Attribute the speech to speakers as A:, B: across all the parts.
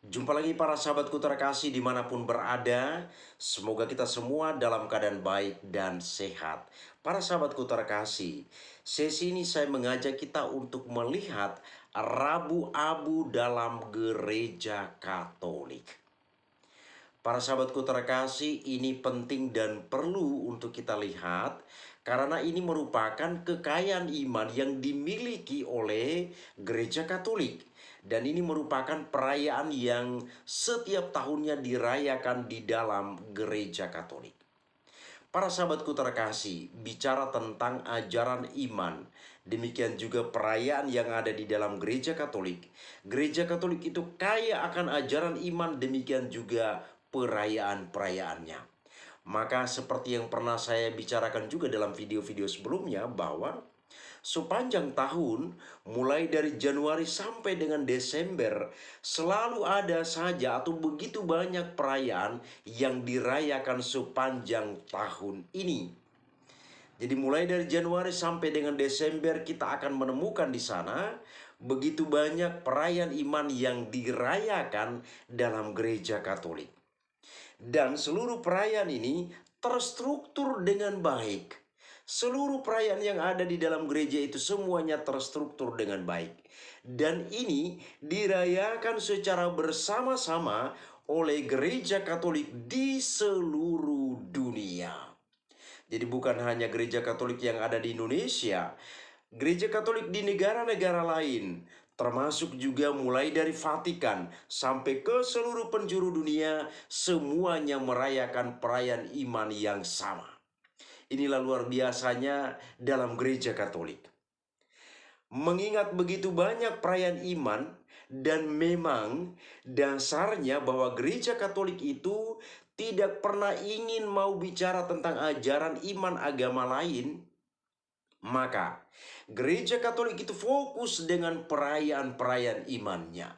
A: Jumpa lagi para sahabatku terkasih dimanapun berada. Semoga kita semua dalam keadaan baik dan sehat. Para sahabatku terkasih, sesi ini saya mengajak kita untuk melihat Rabu-Abu dalam gereja Katolik. Para sahabatku terkasih, ini penting dan perlu untuk kita lihat karena ini merupakan kekayaan iman yang dimiliki oleh gereja Katolik. Dan ini merupakan perayaan yang setiap tahunnya dirayakan di dalam gereja Katolik. Para sahabatku terkasih, bicara tentang ajaran iman, demikian juga perayaan yang ada di dalam gereja Katolik. Gereja Katolik itu kaya akan ajaran iman, demikian juga perayaan-perayaannya. Maka seperti yang pernah saya bicarakan juga dalam video-video sebelumnya, bahwa sepanjang tahun, mulai dari Januari sampai dengan Desember, selalu ada saja atau begitu banyak perayaan yang dirayakan sepanjang tahun ini. Jadi mulai dari Januari sampai dengan Desember kita akan menemukan di sana begitu banyak perayaan iman yang dirayakan dalam gereja Katolik. Dan seluruh perayaan ini terstruktur dengan baik. Seluruh perayaan yang ada di dalam gereja itu semuanya terstruktur dengan baik. Dan ini dirayakan secara bersama-sama oleh gereja Katolik di seluruh dunia. Jadi bukan hanya gereja Katolik yang ada di Indonesia, gereja Katolik di negara-negara lain, termasuk juga mulai dari Vatikan sampai ke seluruh penjuru dunia, semuanya merayakan perayaan iman yang sama. Inilah luar biasanya dalam gereja Katolik. Mengingat begitu banyak perayaan iman, dan memang dasarnya bahwa gereja Katolik itu tidak pernah ingin mau bicara tentang ajaran iman agama lain, maka gereja Katolik itu fokus dengan perayaan-perayaan imannya.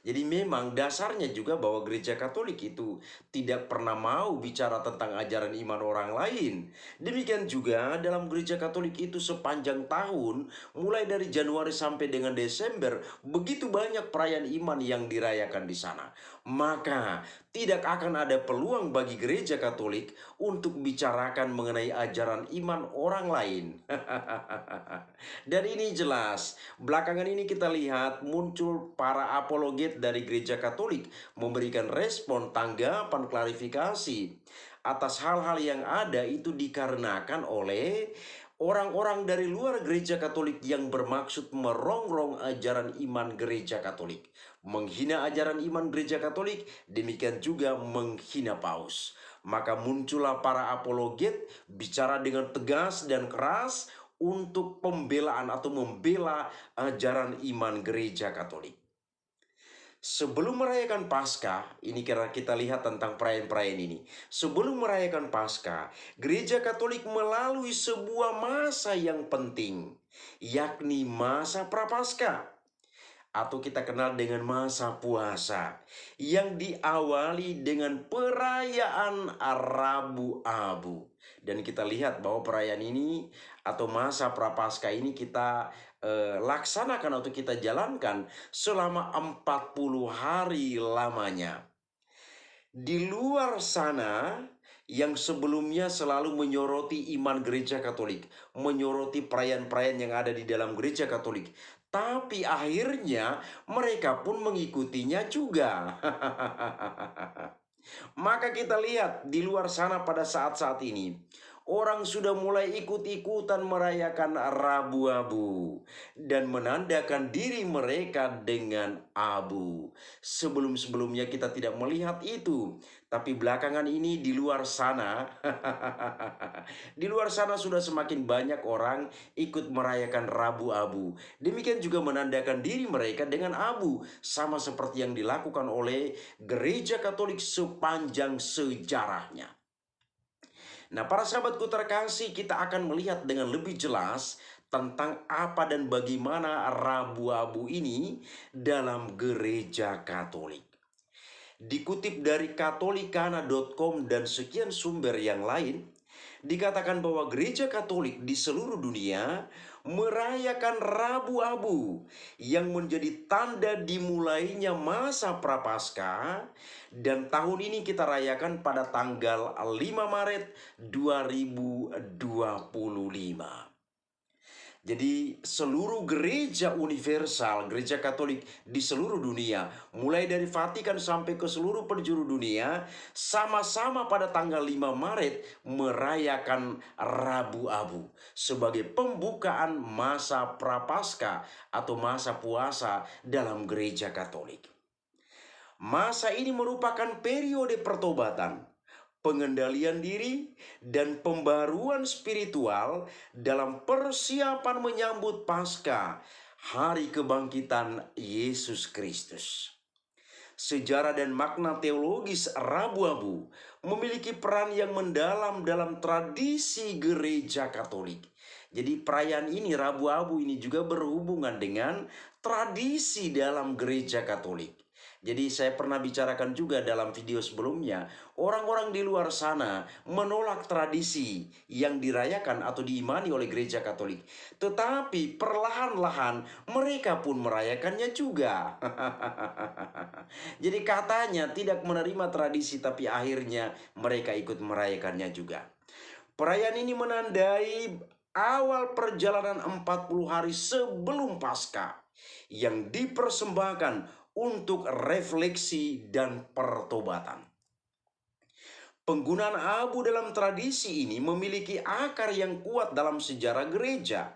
A: Jadi memang dasarnya juga bahwa gereja Katolik itu tidak pernah mau bicara tentang ajaran iman orang lain. Demikian juga dalam gereja Katolik itu sepanjang tahun, mulai dari Januari sampai dengan Desember, begitu banyak perayaan iman yang dirayakan di sana. Maka tidak akan ada peluang bagi gereja Katolik untuk bicarakan mengenai ajaran iman orang lain. Dan ini jelas, belakangan ini kita lihat muncul para apologet dari gereja Katolik memberikan respon, tanggapan, klarifikasi atas hal-hal yang ada itu dikarenakan oleh orang-orang dari luar gereja Katolik yang bermaksud merongrong ajaran iman gereja Katolik, menghina ajaran iman gereja Katolik, demikian juga menghina paus. Maka muncullah para apologet bicara dengan tegas dan keras untuk pembelaan atau membela ajaran iman gereja Katolik. Sebelum merayakan Paskah, ini karena kita lihat tentang perayaan-perayaan ini. Sebelum merayakan Paskah, gereja Katolik melalui sebuah masa yang penting, yakni masa Prapaskah, atau kita kenal dengan masa puasa, yang diawali dengan perayaan Rabu-Abu. Dan kita lihat bahwa perayaan ini atau masa Prapaskah ini kita laksanakan atau kita jalankan selama 40 hari lamanya. Di luar sana, yang sebelumnya selalu menyoroti iman gereja Katolik, menyoroti perayaan-perayaan yang ada di dalam gereja Katolik, tapi akhirnya mereka pun mengikutinya juga. Maka kita lihat di luar sana pada saat-saat ini, orang sudah mulai ikut-ikutan merayakan Rabu-Abu dan menandakan diri mereka dengan abu. Sebelum-sebelumnya kita tidak melihat itu, tapi belakangan ini di luar sana, di luar sana sudah semakin banyak orang ikut merayakan Rabu-Abu. Demikian juga menandakan diri mereka dengan abu, sama seperti yang dilakukan oleh gereja Katolik sepanjang sejarahnya. Nah, para sahabatku terkasih, kita akan melihat dengan lebih jelas tentang apa dan bagaimana Rabu-Abu ini dalam gereja Katolik. Dikutip dari katolikana.com dan sekian sumber yang lain, dikatakan bahwa gereja Katolik di seluruh dunia merayakan Rabu Abu yang menjadi tanda dimulainya masa Prapaskah, dan tahun ini kita rayakan pada tanggal 5 Maret 2025. Jadi seluruh gereja universal, gereja Katolik di seluruh dunia, mulai dari Vatikan sampai ke seluruh penjuru dunia, sama-sama pada tanggal 5 Maret merayakan Rabu Abu sebagai pembukaan masa Prapaskah atau masa puasa dalam gereja Katolik. Masa ini merupakan periode pertobatan, pengendalian diri, dan pembaruan spiritual dalam persiapan menyambut Paskah, hari kebangkitan Yesus Kristus. Sejarah dan makna teologis Rabu Abu memiliki peran yang mendalam dalam tradisi gereja Katolik. Jadi perayaan ini, Rabu Abu ini juga berhubungan dengan tradisi dalam gereja Katolik. Jadi saya pernah bicarakan juga dalam video sebelumnya, orang-orang di luar sana menolak tradisi yang dirayakan atau diimani oleh gereja Katolik. Tetapi perlahan-lahan mereka pun merayakannya juga. Jadi katanya tidak menerima tradisi, tapi akhirnya mereka ikut merayakannya juga. Perayaan ini menandai awal perjalanan 40 hari sebelum Paskah yang dipersembahkan untuk refleksi dan pertobatan. Penggunaan abu dalam tradisi ini memiliki akar yang kuat dalam sejarah gereja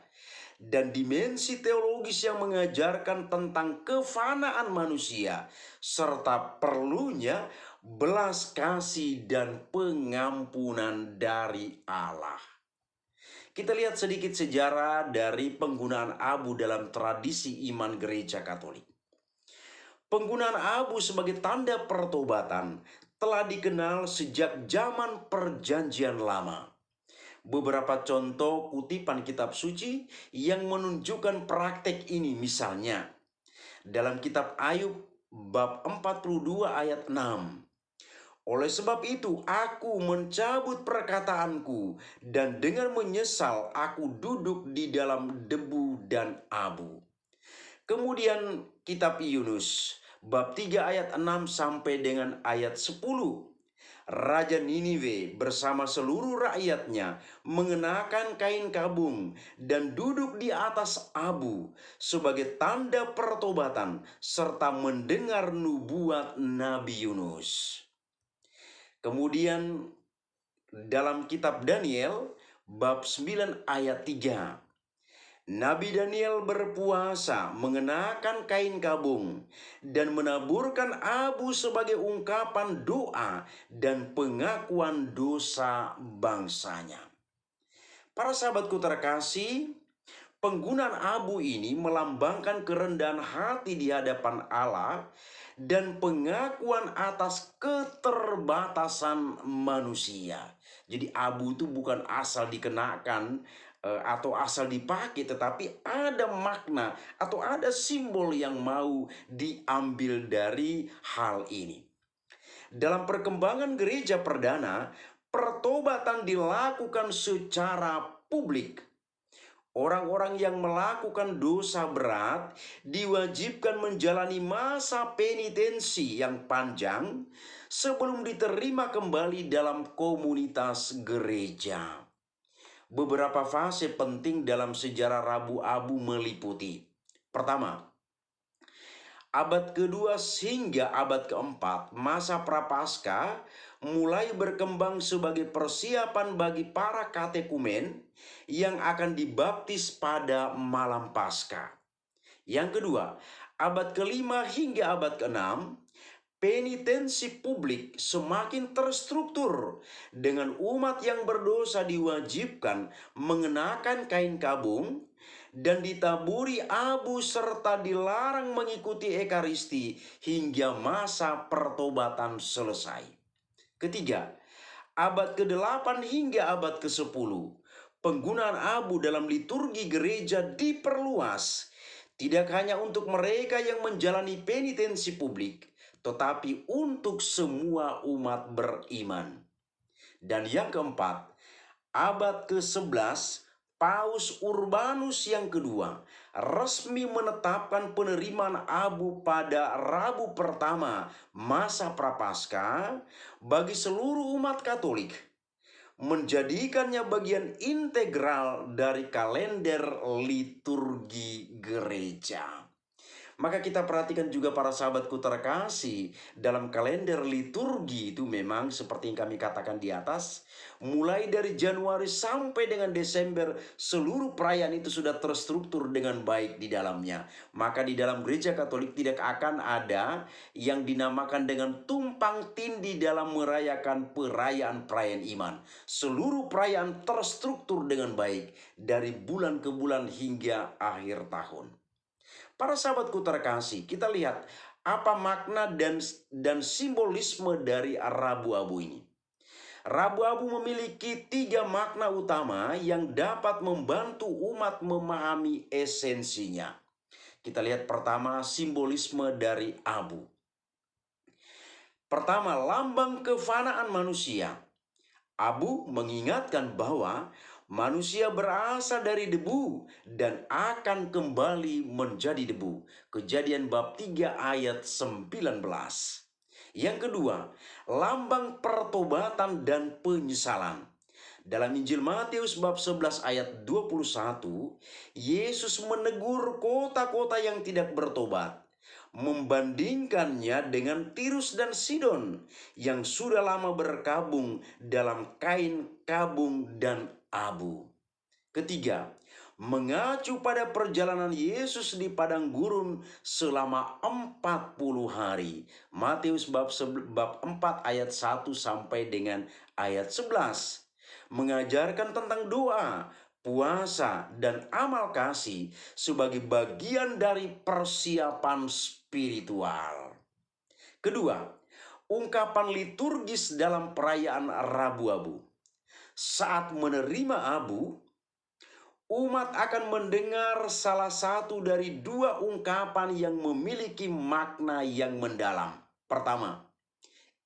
A: dan dimensi teologis yang mengajarkan tentang kefanaan manusia serta perlunya belas kasih dan pengampunan dari Allah. Kita lihat sedikit sejarah dari penggunaan abu dalam tradisi iman gereja Katolik. Penggunaan abu sebagai tanda pertobatan telah dikenal sejak zaman Perjanjian Lama. Beberapa contoh kutipan kitab suci yang menunjukkan praktek ini, misalnya dalam kitab Ayub bab 42 ayat 6. Oleh sebab itu aku mencabut perkataanku dan dengan menyesal aku duduk di dalam debu dan abu. Kemudian kitab Yunus bab 3 ayat 6 sampai dengan ayat 10. Raja Niniwe bersama seluruh rakyatnya mengenakan kain kabung dan duduk di atas abu sebagai tanda pertobatan serta mendengar nubuat Nabi Yunus. Kemudian dalam kitab Daniel bab 9 ayat 3. Nabi Daniel berpuasa mengenakan kain kabung dan menaburkan abu sebagai ungkapan doa dan pengakuan dosa bangsanya. Para sahabatku terkasih, penggunaan abu ini melambangkan kerendahan hati di hadapan Allah dan pengakuan atas keterbatasan manusia. Jadi abu itu bukan asal dikenakan atau asal dipakai, tetapi ada makna atau ada simbol yang mau diambil dari hal ini. Dalam perkembangan gereja perdana, pertobatan dilakukan secara publik. Orang-orang yang melakukan dosa berat diwajibkan menjalani masa penitensi yang panjang sebelum diterima kembali dalam komunitas gereja. Beberapa fase penting dalam sejarah Rabu Abu meliputi: pertama, abad kedua hingga abad keempat, masa Prapaskah mulai berkembang sebagai persiapan bagi para katekumen yang akan dibaptis pada malam Paskah. Yang kedua, abad kelima hingga abad keenam, penitensi publik semakin terstruktur dengan umat yang berdosa diwajibkan mengenakan kain kabung dan ditaburi abu serta dilarang mengikuti ekaristi hingga masa pertobatan selesai. Ketiga, abad ke-8 hingga abad ke-10, penggunaan abu dalam liturgi gereja diperluas, tidak hanya untuk mereka yang menjalani penitensi publik, tetapi untuk semua umat beriman. Dan yang keempat, abad ke-11, Paus Urbanus yang kedua resmi menetapkan penerimaan abu pada Rabu pertama masa Prapaskah bagi seluruh umat Katolik, menjadikannya bagian integral dari kalender liturgi gereja. Maka kita perhatikan juga para sahabatku terkasih, dalam kalender liturgi itu memang seperti yang kami katakan di atas, mulai dari Januari sampai dengan Desember, seluruh perayaan itu sudah terstruktur dengan baik di dalamnya. Maka di dalam gereja Katolik tidak akan ada yang dinamakan dengan tumpang tindih dalam merayakan perayaan-perayaan iman. Seluruh perayaan terstruktur dengan baik dari bulan ke bulan hingga akhir tahun. Para sahabatku terkasih, kita lihat apa makna dan simbolisme dari Rabu Abu ini. Rabu Abu memiliki 3 makna utama yang dapat membantu umat memahami esensinya. Kita lihat pertama, simbolisme dari abu. Pertama, lambang kefanaan manusia. Abu mengingatkan bahwa manusia berasal dari debu dan akan kembali menjadi debu. Kejadian bab 3 ayat 19. Yang kedua, lambang pertobatan dan penyesalan. Dalam Injil Matius bab 11 ayat 21, Yesus menegur kota-kota yang tidak bertobat, membandingkannya dengan Tirus dan Sidon yang sudah lama berkabung dalam kain kabung dan abu. Ketiga, mengacu pada perjalanan Yesus di padang gurun selama 40 hari. Matius bab 4 ayat 1 sampai dengan ayat 11. Mengajarkan tentang doa, puasa, dan amal kasih sebagai bagian dari persiapan spiritual. Kedua, ungkapan liturgis dalam perayaan Rabu Abu. Saat menerima abu, umat akan mendengar salah satu dari 2 ungkapan yang memiliki makna yang mendalam. Pertama,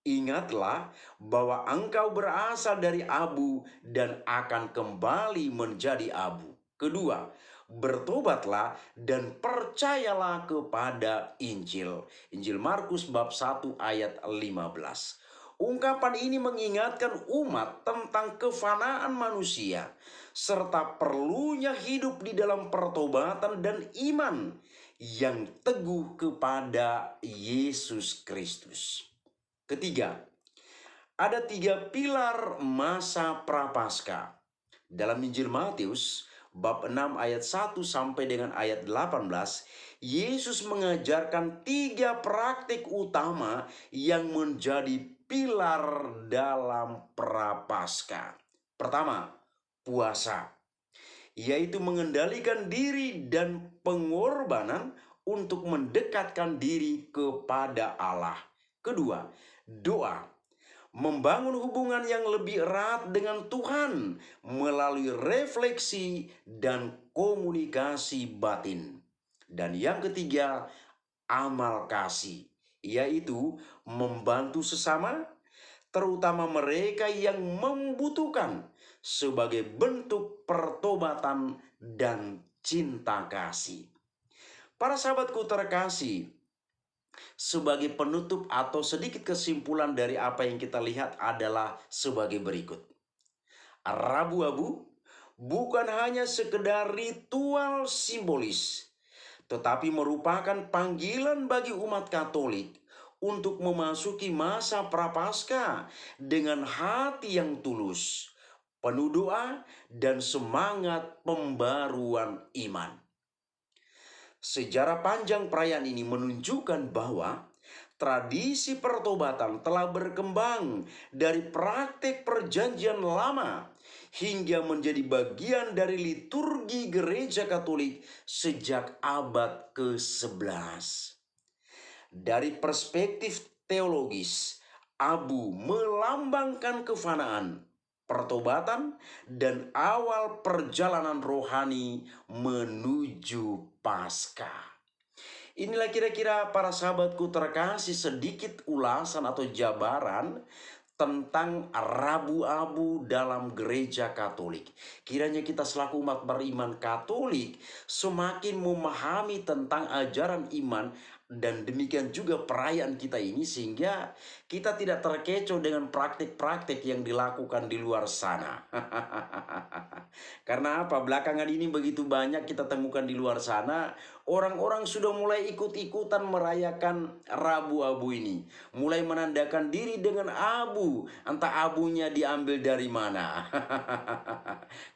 A: ingatlah bahwa engkau berasal dari abu dan akan kembali menjadi abu. Kedua, bertobatlah dan percayalah kepada Injil. Injil Markus bab 1 ayat 15. Ungkapan ini mengingatkan umat tentang kefanaan manusia serta perlunya hidup di dalam pertobatan dan iman yang teguh kepada Yesus Kristus. Ketiga, ada 3 pilar masa Prapaskah. Dalam Injil Matius bab 6 ayat 1 sampai dengan ayat 18, Yesus mengajarkan 3 praktik utama yang menjadi pilar dalam Prapaskah. Pertama, puasa, yaitu mengendalikan diri dan pengorbanan untuk mendekatkan diri kepada Allah. Kedua, doa, membangun hubungan yang lebih erat dengan Tuhan melalui refleksi dan komunikasi batin. Dan yang ketiga, amal kasih, yaitu membantu sesama, terutama mereka yang membutuhkan, sebagai bentuk pertobatan dan cinta kasih. Para sahabatku terkasih, sebagai penutup atau sedikit kesimpulan dari apa yang kita lihat adalah sebagai berikut. Rabu Abu bukan hanya sekedar ritual simbolis, tetapi merupakan panggilan bagi umat Katolik untuk memasuki masa Prapaskah dengan hati yang tulus, penuh doa dan semangat pembaruan iman. Sejarah panjang perayaan ini menunjukkan bahwa tradisi pertobatan telah berkembang dari praktik perjanjian lama hingga menjadi bagian dari liturgi gereja Katolik sejak abad ke-11. Dari perspektif teologis, abu melambangkan kefanaan, pertobatan, dan awal perjalanan rohani menuju Paskah. Inilah kira-kira para sahabatku terkasih sedikit ulasan atau jabaran tentang rabu-abu dalam gereja Katolik. Kiranya kita selaku umat beriman Katolik semakin memahami tentang ajaran iman dan demikian juga perayaan kita ini, sehingga kita tidak terkecoh dengan praktik-praktik yang dilakukan di luar sana. Karena apa? Belakangan ini begitu banyak kita temukan di luar sana, orang-orang sudah mulai ikut-ikutan merayakan Rabu Abu ini. Mulai menandakan diri dengan abu, entah abunya diambil dari mana.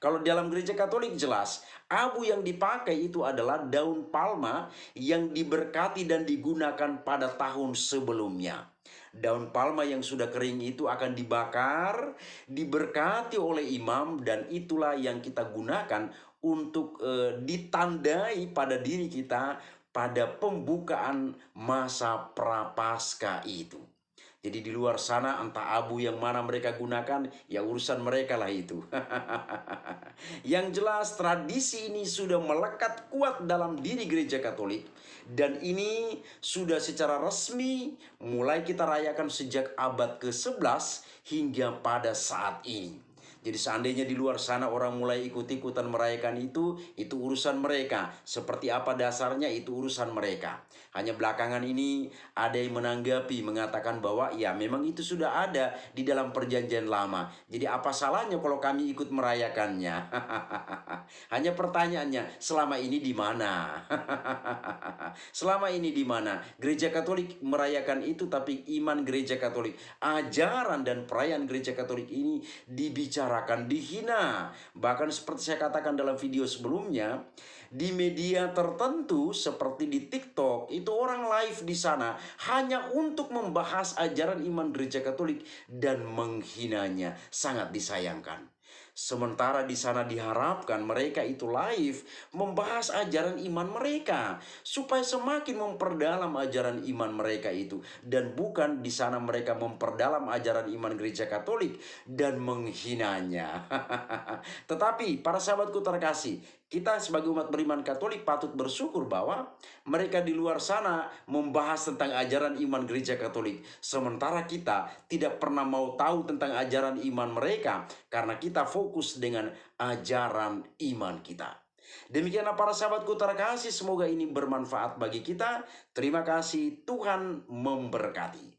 A: Kalau dalam gereja Katolik jelas, abu yang dipakai itu adalah daun palma yang diberkati dan digunakan pada tahun sebelumnya. Daun palma yang sudah kering itu akan dibakar, diberkati oleh imam, dan itulah yang kita gunakan untuk ditandai pada diri kita pada pembukaan masa prapaskah itu. Jadi di luar sana entah abu yang mana mereka gunakan, ya urusan mereka lah itu. Yang jelas tradisi ini sudah melekat kuat dalam diri gereja Katolik. Dan ini sudah secara resmi mulai kita rayakan sejak abad ke-11 hingga pada saat ini. Jadi seandainya di luar sana orang mulai ikut-ikutan merayakan itu urusan mereka. Seperti apa dasarnya itu urusan mereka. Hanya belakangan ini ada yang menanggapi, mengatakan bahwa ya memang itu sudah ada di dalam perjanjian lama. Jadi apa salahnya kalau kami ikut merayakannya? Hanya pertanyaannya, selama ini di mana? Selama ini di mana? Gereja Katolik merayakan itu, tapi iman gereja Katolik, ajaran dan perayaan gereja Katolik ini dibicarakan, dihina. Bahkan seperti saya katakan dalam video sebelumnya, di media tertentu seperti di TikTok, itu orang live di sana hanya untuk membahas ajaran iman gereja Katolik dan menghinanya. Sangat disayangkan. Sementara di sana diharapkan mereka itu live membahas ajaran iman mereka supaya semakin memperdalam ajaran iman mereka itu, dan bukan di sana mereka memperdalam ajaran iman gereja Katolik dan menghinanya. Tetapi para sahabatku terkasih, kita sebagai umat beriman Katolik patut bersyukur bahwa mereka di luar sana membahas tentang ajaran iman gereja Katolik, sementara kita tidak pernah mau tahu tentang ajaran iman mereka karena kita fokus dengan ajaran iman kita. Demikianlah para sahabatku terkasih, semoga ini bermanfaat bagi kita. Terima kasih, Tuhan memberkati.